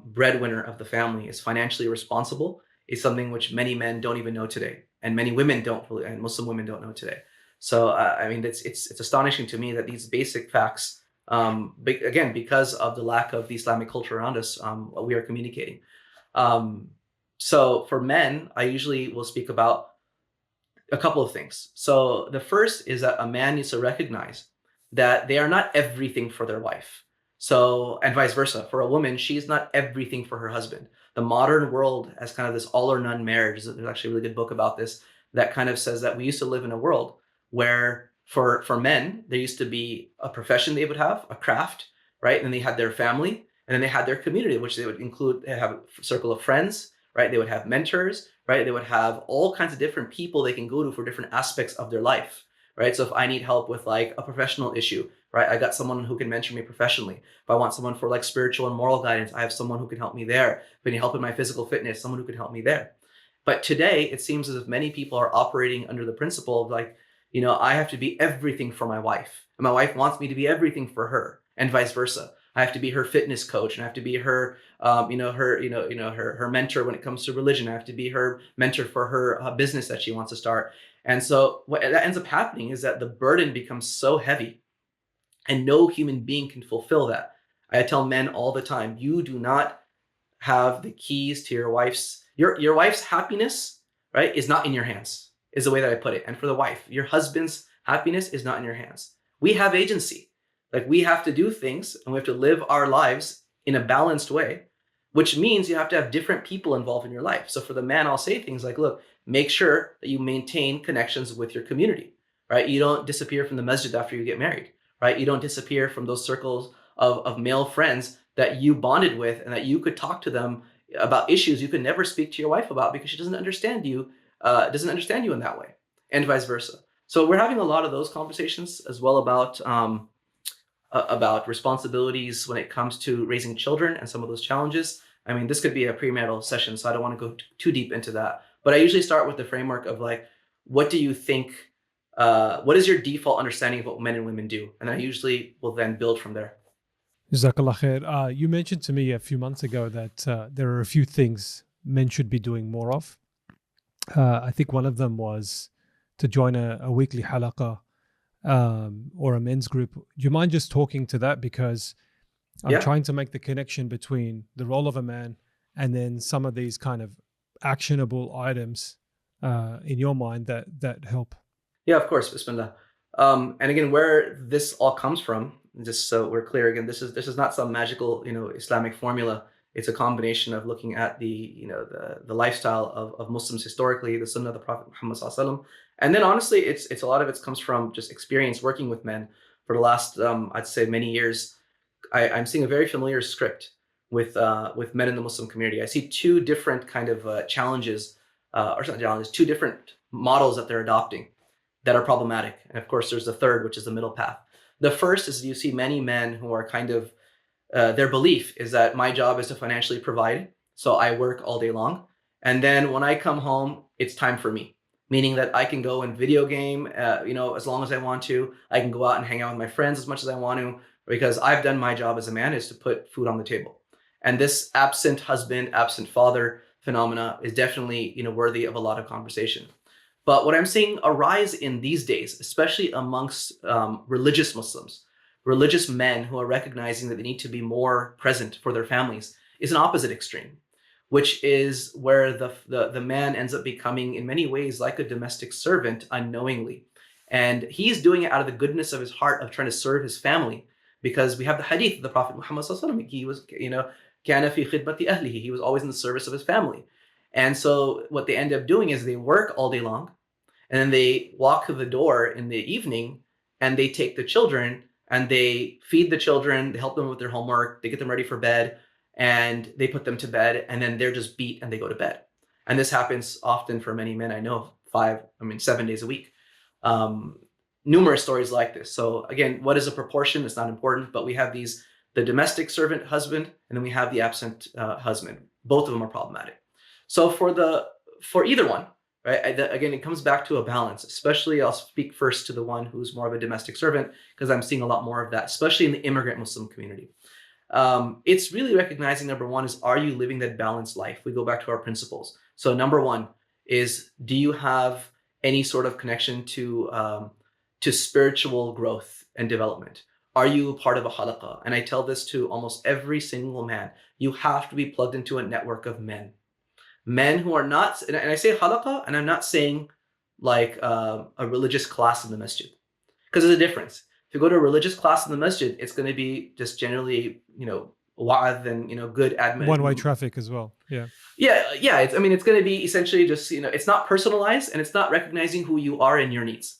breadwinner of the family, is financially responsible, is something which many men don't even know today, and many women don't, and Muslim women don't know today. So it's astonishing to me that these basic facts, again, because of the lack of the Islamic culture around us, we are communicating. So for men, I usually will speak about a couple of things. So the first is that a man needs to recognize that they are not everything for their wife. So, and vice versa. For a woman, she's not everything for her husband. The the modern world as kind of this all or none marriage. There's actually a really good book about this that kind of says that we used to live in a world where for men, there used to be a profession they would have, a craft, right? And then they had their family, and then they had their community, which they would include, they have a circle of friends, right? They would have mentors, right? They would have all kinds of different people they can go to for different aspects of their life, right? So if I need help with like a professional issue, right? I got someone who can mentor me professionally. If I want someone for like spiritual and moral guidance, I have someone who can help me there. If I need help in my physical fitness, someone who can help me there. But today, it seems as if many people are operating under the principle of like, I have to be everything for my wife, and my wife wants me to be everything for her, and vice versa. I have to be her fitness coach, and I have to be her, her mentor when it comes to religion. I have to be her mentor for her business that she wants to start. And so what that ends up happening is that the burden becomes so heavy, and no human being can fulfill that. I tell men all the time, you do not have the keys to your wife's happiness, right, is not in your hands, is the way that I put it. And for the wife, your husband's happiness is not in your hands. We have agency. Like, we have to do things, and we have to live our lives in a balanced way, which means you have to have different people involved in your life. So for the man, I'll say things like, look, make sure that you maintain connections with your community, right? You don't disappear from the masjid after you get married, right? You don't disappear from those circles of male friends that you bonded with and that you could talk to them about issues you could never speak to your wife about because she doesn't understand you in that way, and vice versa. So we're having a lot of those conversations as well about responsibilities when it comes to raising children and some of those challenges. I mean, this could be a premarital session, so I don't want to go too deep into that. But I usually start with the framework of like, what do you think? What is your default understanding of what men and women do? And I usually will then build from there. Jazakallah khair. You mentioned to me a few months ago that there are a few things men should be doing more of. I think one of them was to join a weekly halaqah or a men's group. Do you mind just talking to that? Because I'm trying to make the connection between the role of a man and then some of these kind of actionable items in your mind that help. Yeah, of course. Bismillah. And again, where this all comes from, just so we're clear, again, this is not some magical, Islamic formula. It's a combination of looking at the lifestyle of Muslims historically, the Sunnah of the Prophet Muhammad Sallallahu Alaihi Wasallam. And then honestly, it's a lot of it comes from just experience working with men for the last, I'd say, many years. I'm seeing a very familiar script with men in the Muslim community. I see two different kind of challenges, or not challenges, two different models that they're adopting that are problematic. And of course, there's the third, which is the middle path. The first is you see many men who are kind of, their belief is that my job is to financially provide. So I work all day long. And then when I come home, it's time for me, meaning that I can go and video game, as long as I want to. I can go out and hang out with my friends as much as I want to, because I've done my job as a man is to put food on the table. And this absent husband, absent father phenomena is definitely, worthy of a lot of conversation. But what I'm seeing arise in these days, especially amongst religious Muslims, religious men who are recognizing that they need to be more present for their families, is an opposite extreme, which is where the man ends up becoming in many ways like a domestic servant unknowingly. And he's doing it out of the goodness of his heart of trying to serve his family, because we have the hadith of the Prophet Muhammad Sallallahu Alaihi Wasallam. He was, kana fi khidmati ahlihi. He was always in the service of his family. And so what they end up doing is they work all day long, and then they walk to the door in the evening and they take the children and they feed the children, they help them with their homework, they get them ready for bed, and they put them to bed, and then they're just beat and they go to bed. And this happens often for many men I know, 7 days a week. Numerous stories like this. So again, what is a proportion? It's not important, but we have the domestic servant husband, and then we have the absent husband. Both of them are problematic. So for either one, right? Again, it comes back to a balance. Especially, I'll speak first to the one who's more of a domestic servant, because I'm seeing a lot more of that, especially in the immigrant Muslim community. It's really recognizing, number one, is, are you living that balanced life? We go back to our principles. So number one is, do you have any sort of connection to spiritual growth and development? Are you part of a halaqah? And I tell this to almost every single man. You have to be plugged into a network of men who are not, and I say halaqah, and I'm not saying like a religious class in the masjid, because there's a difference. If you go to a religious class in the masjid, it's going to be just generally, wa'adh and, good admin. One-way traffic as well. Yeah. Yeah. It's going to be essentially just, it's not personalized, and it's not recognizing who you are and your needs.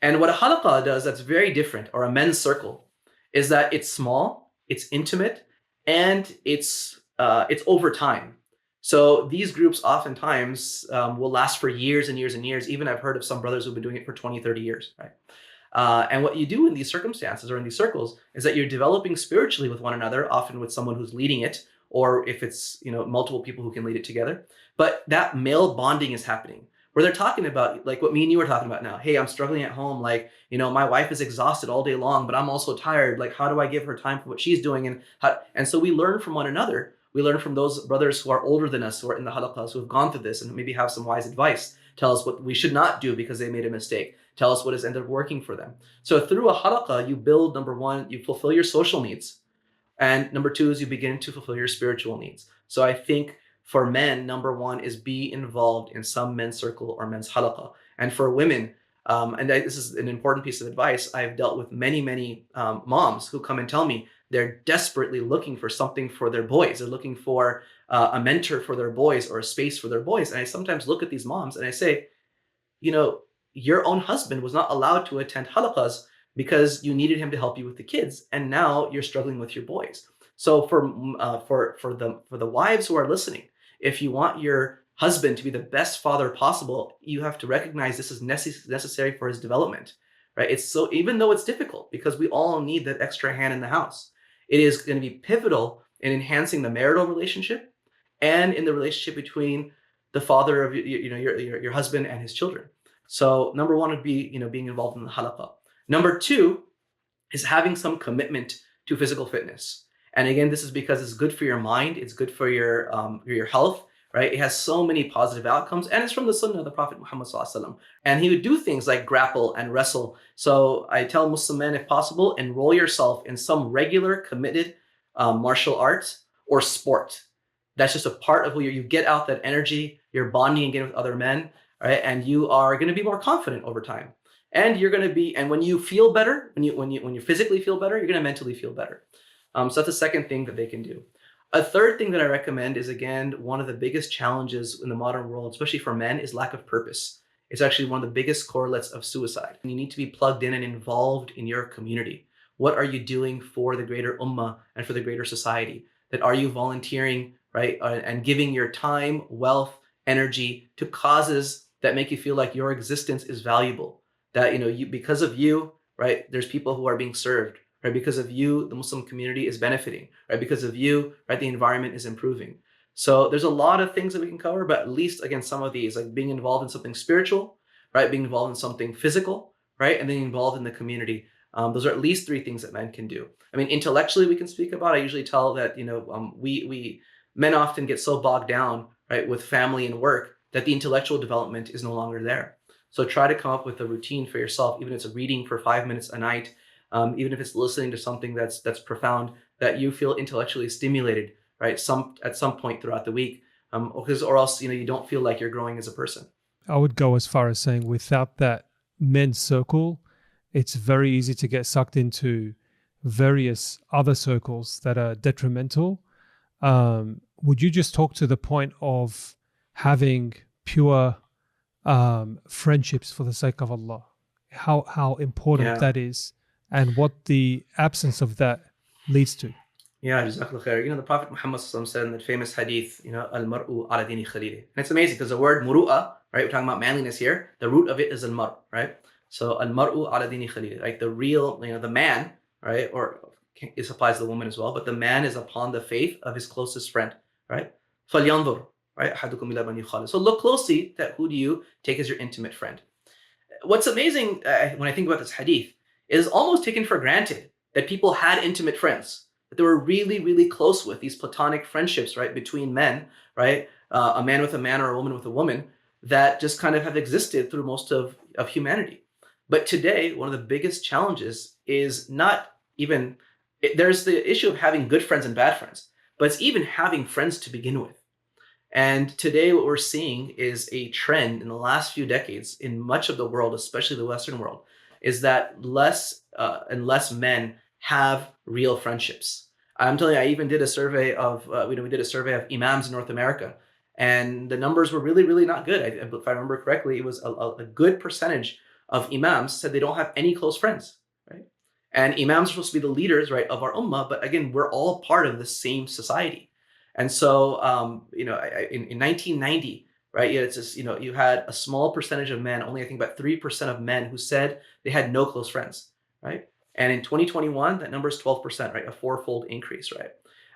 And what a halaqah does that's very different, or a men's circle, is that it's small, it's intimate, and it's over time. So these groups oftentimes will last for years and years and years. Even I've heard of some brothers who've been doing it for 20, 30 years, right? And what you do in these circumstances or in these circles is that you're developing spiritually with one another, often with someone who's leading it, or if it's, multiple people who can lead it together. But that male bonding is happening, where they're talking about like what me and you are talking about now. Hey, I'm struggling at home. Like, my wife is exhausted all day long, but I'm also tired. Like, how do I give her time for what she's doing? And so we learn from one another. We learn from those brothers who are older than us, who are in the halaqas, who have gone through this and maybe have some wise advice. Tell us what we should not do because they made a mistake. Tell us what has ended up working for them. So through a halaqah, you build, number one, you fulfill your social needs. And number two is you begin to fulfill your spiritual needs. So I think for men, number one is be involved in some men's circle or men's halaqah. And for women, this is an important piece of advice, I've dealt with many, many moms who come and tell me they're desperately looking for something for their boys. They're looking for a mentor for their boys or a space for their boys. And I sometimes look at these moms and I say, your own husband was not allowed to attend halaqas because you needed him to help you with the kids, and now you're struggling with your boys. So for the wives who are listening, if you want your husband to be the best father possible, you have to recognize this is necessary for his development, right? It's so, even though it's difficult, because we all need that extra hand in the house, it is going to be pivotal in enhancing the marital relationship and in the relationship between the father of your husband and his children. So number one would be, being involved in the halaqah. Number two is having some commitment to physical fitness. And again, this is because it's good for your mind. It's good for your health, right? It has so many positive outcomes, and it's from the sunnah of the Prophet Muhammad ﷺ. And he would do things like grapple and wrestle. So I tell Muslim men, if possible, enroll yourself in some regular committed martial arts or sport. That's just a part of who you get out that energy. You're bonding again with other men. Right? And you are going to be more confident over time. And you're going to be, and when you feel better, when you physically feel better, you're going to mentally feel better. So that's the second thing that they can do. A third thing that I recommend is, again, one of the biggest challenges in the modern world, especially for men, is lack of purpose. It's actually one of the biggest correlates of suicide. You need to be plugged in and involved in your community. What are you doing for the greater ummah and for the greater society? That are you volunteering, right? And giving your time, wealth, energy to causes that make you feel like your existence is valuable, that, because of you, right, there's people who are being served, right? Because of you, the Muslim community is benefiting, right? Because of you, right, the environment is improving. So there's a lot of things that we can cover, but at least, again, some of these, like being involved in something spiritual, right? Being involved in something physical, right? And being involved in the community. Those are at least three things that men can do. Intellectually, we can speak about. I usually tell that, we men often get so bogged down, right, with family and work, that the intellectual development is no longer there. So try to come up with a routine for yourself, even if it's a reading for 5 minutes a night, even if it's listening to something that's profound, that you feel intellectually stimulated, right, at some point throughout the week, or else you don't feel like you're growing as a person. I would go as far as saying without that men's circle, it's very easy to get sucked into various other circles that are detrimental. Would you just talk to the point of having pure friendships for the sake of Allah, how important that is, and what the absence of that leads to? Yeah, Jazakallah khair. The Prophet Muhammad said in the famous hadith, al-mar'u ala dini khalili. And it's amazing because the word muru'a, right, we're talking about manliness here, the root of it is al-mar', right? So al-mar'u ala dini khalili, like the real, the man, right, or it applies to the woman as well, but the man is upon the faith of his closest friend, right? فَلْيَنْظُرْ, right? So look closely at who do you take as your intimate friend. What's amazing when I think about this hadith is almost taken for granted that people had intimate friends, that they were really, really close with, these platonic friendships, right, between men, right? A man with a man or a woman with a woman that just kind of have existed through most of humanity. But today, one of the biggest challenges is not even, there's the issue of having good friends and bad friends, but it's even having friends to begin with. And today what we're seeing is a trend in the last few decades in much of the world, especially the Western world, is that less and less men have real friendships. I'm telling you, I even did a survey of, we did a survey of imams in North America, and the numbers were really, really not good. If I remember correctly, it was a good percentage of imams said they don't have any close friends, right? And imams are supposed to be the leaders, right, of our ummah, but again, we're all part of the same society. And so, in 1990, right, yeah, it's just, you had a small percentage of men, only I think about 3% of men who said they had no close friends, right? And in 2021, that number is 12%, right? A fourfold increase, right?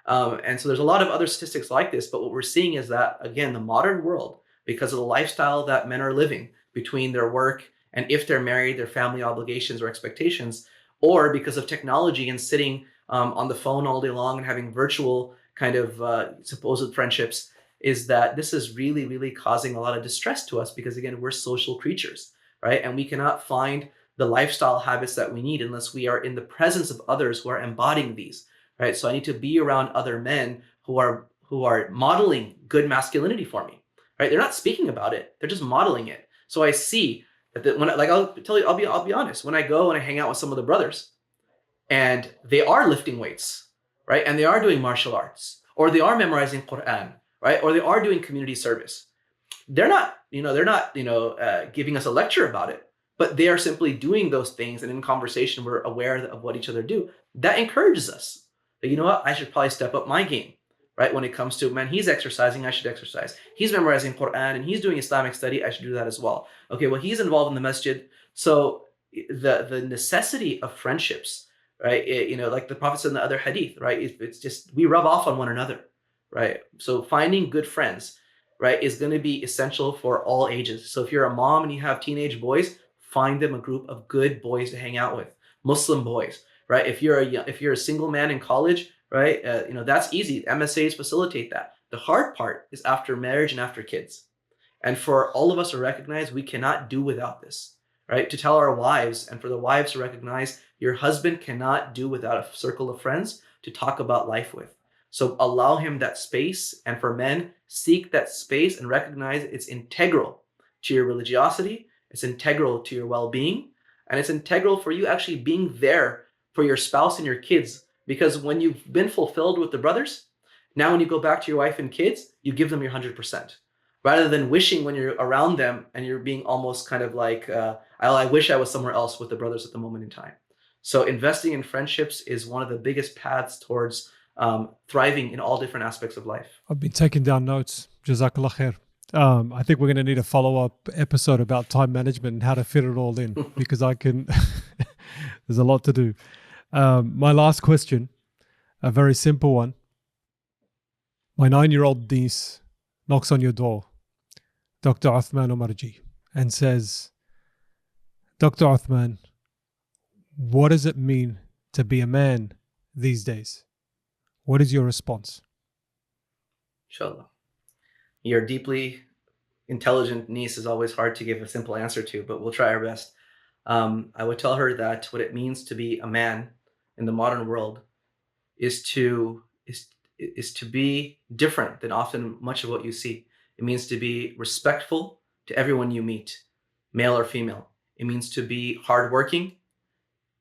And so there's a lot of other statistics like this, but what we're seeing is that, again, the modern world, because of the lifestyle that men are living between their work and if they're married, their family obligations or expectations, or because of technology and sitting on the phone all day long and having virtual kind of supposed friendships, is that this is really, really causing a lot of distress to us because, again, we're social creatures, right? And we cannot find the lifestyle habits that we need unless we are in the presence of others who are embodying these, right? So I need to be around other men who are modeling good masculinity for me, right? They're not speaking about it; they're just modeling it. So I see that when, like, I'll tell you, I'll be honest. When I go and I hang out with some of the brothers, and they are lifting weights, right? And they are doing martial arts, or they are memorizing Quran, right? Or they are doing community service. They're not, giving us a lecture about it, but they are simply doing those things. And in conversation, we're aware of what each other do. That encourages us. But you know what? I should probably step up my game, right? When it comes to, man, he's exercising, I should exercise. He's memorizing Quran and he's doing Islamic study, I should do that as well. Okay, well, he's involved in the masjid. So the necessity of friendships, right? Like the Prophet said in the other hadith, right? It's just, we rub off on one another, right? So finding good friends, right, is going to be essential for all ages. So if you're a mom and you have teenage boys, find them a group of good boys to hang out with, Muslim boys, right? If you're a single man in college, right, that's easy. MSAs facilitate that. The hard part is after marriage and after kids. And for all of us to recognize we cannot do without this, right? To tell our wives and for the wives to recognize your husband cannot do without a circle of friends to talk about life with. So allow him that space. And for men, seek that space and recognize it's integral to your religiosity. It's integral to your well-being. And it's integral for you actually being there for your spouse and your kids. Because when you've been fulfilled with the brothers, now when you go back to your wife and kids, you give them your 100%. Rather than wishing when you're around them and you're being almost kind of like, I wish I was somewhere else with the brothers at the moment in time. So investing in friendships is one of the biggest paths towards thriving in all different aspects of life. I've been taking down notes. Jazakallah khair. I think we're going to need a follow-up episode about time management and how to fit it all in because there's a lot to do. My last question, a very simple one. My 9-year-old niece knocks on your door, Dr. Uthman Omarji, and says, Dr. Uthman, what does it mean to be a man these days? What is your response? Inshallah. Your deeply intelligent niece is always hard to give a simple answer to, but we'll try our best. I would tell her that what it means to be a man in the modern world is to be different than often much of what you see. It means to be respectful to everyone you meet, male or female. It means to be hardworking,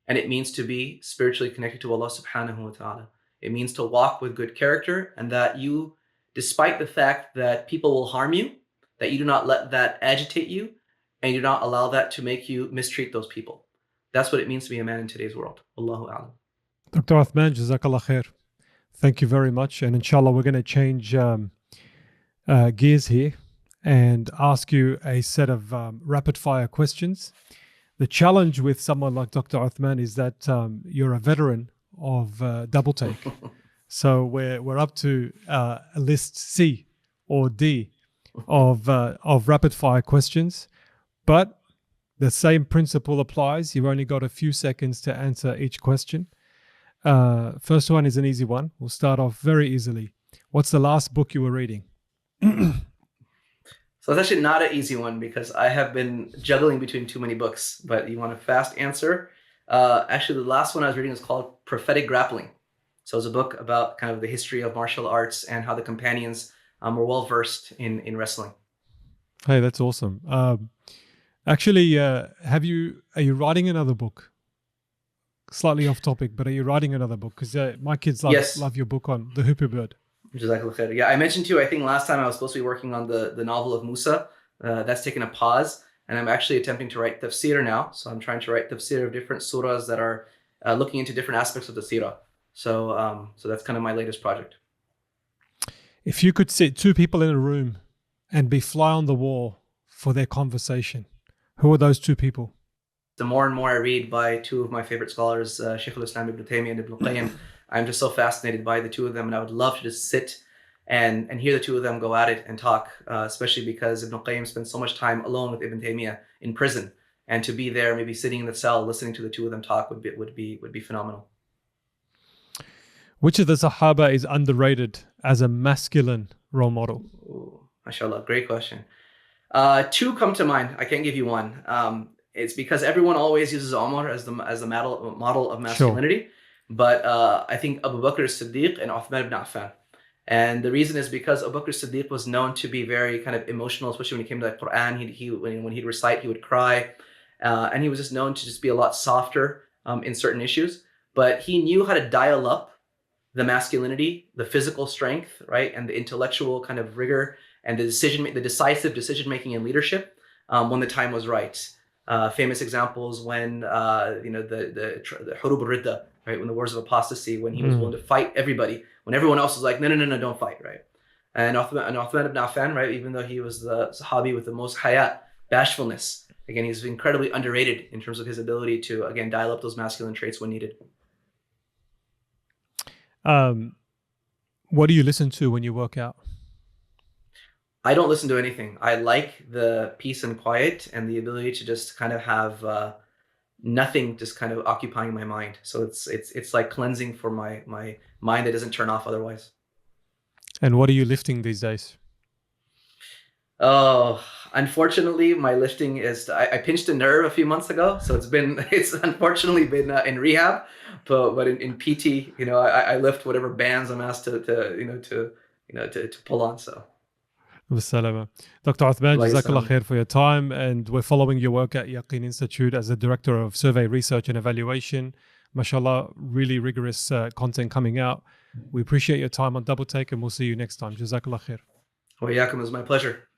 and it means to be spiritually connected to Allah subhanahu wa ta'ala. It means to walk with good character, and that you, despite the fact that people will harm you, that you do not let that agitate you, and you do not allow that to make you mistreat those people. That's what it means to be a man in today's world. Allahu a'lam. Dr. Uthman, Jazakallah khair. Thank you very much. And inshallah, we're going to change gears here and ask you a set of rapid fire questions. The challenge with someone like Dr. Uthman is that you're a veteran of double take. So we're up to list C or D of rapid fire questions, but the same principle applies. You've only got a few seconds to answer each question. First one is an easy one. We'll start off very easily. What's the last book you were reading? So it's actually not an easy one because I have been juggling between too many books, but you want a fast answer? Actually, the last one I was reading was called Prophetic Grappling. So it's a book about kind of the history of martial arts and how the companions were well versed in wrestling. Hey, that's awesome. Actually, are you writing another book? slightly off topic, but are you writing another book? Because my kids Yes. love your book on the Hoopoe Bird. Jazakallah khair. Yeah, I mentioned to you, I think last time I was supposed to be working on the novel of Musa. That's taken a pause. And I'm actually attempting to write tafsir now. So I'm trying to write tafsir of different surahs that are looking into different aspects of the seerah. So that's kind of my latest project. If you could sit two people in a room and be fly on the wall for their conversation, who are those two people? The more and more I read by two of my favorite scholars, Shaykh al-Islam Ibn Taymiyyah and Ibn Qayyim, I'm just so fascinated by the two of them, and I would love to just sit and hear the two of them go at it and talk, especially because Ibn Qayyim spent so much time alone with Ibn Taymiyyah in prison, and to be there, maybe sitting in the cell, listening to the two of them talk would be phenomenal. Which of the Sahaba is underrated as a masculine role model? Ooh, mashallah, great question. Two come to mind. I can't give you one. It's because everyone always uses Umar as the model of masculinity. Sure. But I think Abu Bakr as-Siddiq and Uthman ibn Affan. And the reason is because Abu Bakr as-Siddiq was known to be very kind of emotional, especially when he came to the Quran. When he'd recite, he would cry. And he was just known to just be a lot softer in certain issues. But he knew how to dial up the masculinity, the physical strength, right, and the intellectual kind of rigor and the decisive decision-making and leadership when the time was right. Famous examples when the Hurub al-Ridda, right, when the wars of apostasy, when he was willing to fight everybody, when everyone else was like, no, don't fight, right? And Uthman ibn Affan, right, even though he was the Sahabi with the most haya, bashfulness, again, he's incredibly underrated in terms of his ability to, again, dial up those masculine traits when needed. What do you listen to when you work out? I don't listen to anything. I like the peace and quiet and the ability to just kind of have nothing just kind of occupying my mind. So it's like cleansing for my mind that doesn't turn off otherwise. And what are you lifting these days? Oh, unfortunately, my lifting is I pinched a nerve a few months ago, so it's unfortunately been in rehab. But in PT, I lift whatever bands I'm asked to pull on. So. Dr. Uthman, Jazakallah khair for your time, and we're following your work at Yaqeen Institute as the Director of Survey Research and Evaluation. MashaAllah, really rigorous content coming out. We appreciate your time on Double Take, and we'll see you next time. Jazakallah khair. Wa iyaakum, it was my pleasure.